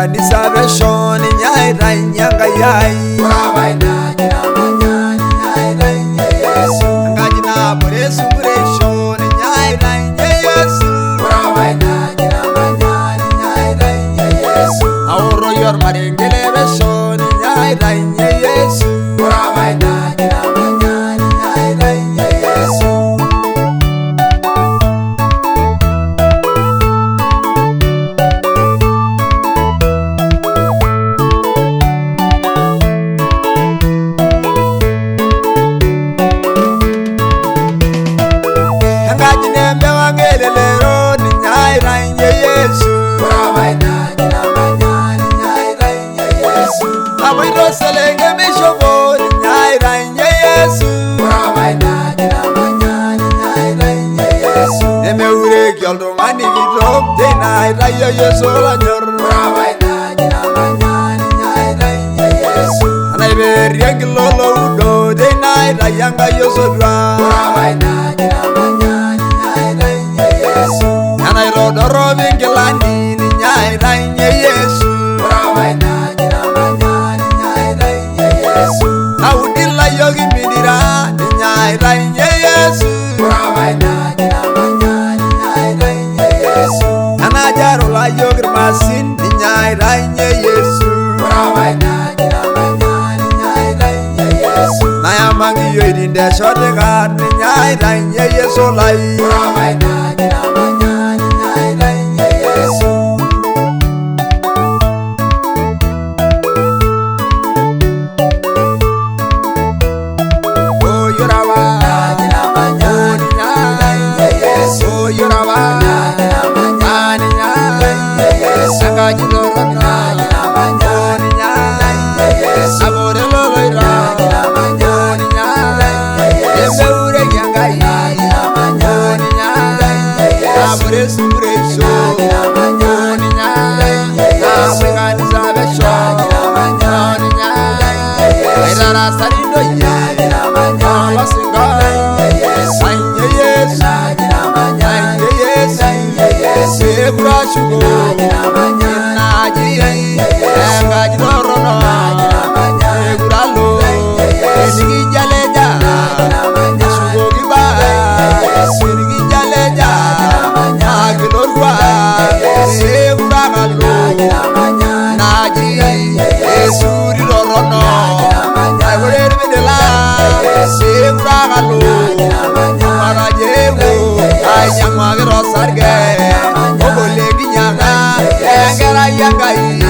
kanisa beshon Aitayunye ngai Inaaji Namanya Aitayunye Yesu Inaaji na boresu bureshon Aitayunye Yesu Inaaji Namanya Aitayunye Yesu Auro yor marengele beshon Aitayunye Yesu Inaaji Namanya Aitayunye Yesu Inaaji nembe wangelelero Aitayunye Yesu Inaaji Namanya Aitayunye Yesu Aboiro selenge mishobo Aitayunye Yesu Inaaji Namanya Aitayunye Yesu Emeure kyoldo mani vitok Tena Aitayunye Yesu lanyor Inaaji Namanya Aitayunye Yesu Anaiberia ngilolo udo Tena Aitayunye Yesu dwa Inaaji Namanya Aitayunye Yesu Anairodoro bingilani Aitayunye Yesu Inaaji Namanya Aitayunye Yesu Audila yogi midira Aitayunye Yesu Inaaji Namanya Aitayunye Yesu Anajarola yogi masin Aitayunye Yesu Inaaji Namanya Aitayunye Yesu Nayamangi yoidinde shotegar Aitayunye Yesu lai Inaaji Namanya Aitayunye Yesu Oh yorawa Inaaji Namanya Aitayunye Yesu Oh yorawa Inaaji Namanya Aitayunye Yesu Angaji lorona Inaaji Namanya Aitayunye Yesu Abore loloira Inaaji Namanya Aitayunye Yesu Emeure yangai Inaaji Namanya Aitayunye Yesu Abore sureisho Inaaji Namanya Aitayunye Yesu Abengani sabesho Inaaji Namanya Aitayunye Yesu Airara sarindo Inaaji ye Namanya Alasinga Aitayunye Yesu Aitayunye Yesu Inaaji Namanya Aitayunye Yesu Aitayunye Yesu Sebura shugo Inaaji Namanya Inaaji Aitayunye Yesu Engaji lorono Inaaji Namanya Sebura lo Aitayunye Yesu Enigi jaleja Inaaji Namanya Shugo giba Yesu Enigi jaleja Namanya Agilorwa Yesu Sebura galo Inaaji Namanya Naji Yesu lorono Namanya Agore bidela Sebura galo Namanya Marajewo Ayamagiro sarge Ogole ginyanga Engera yangai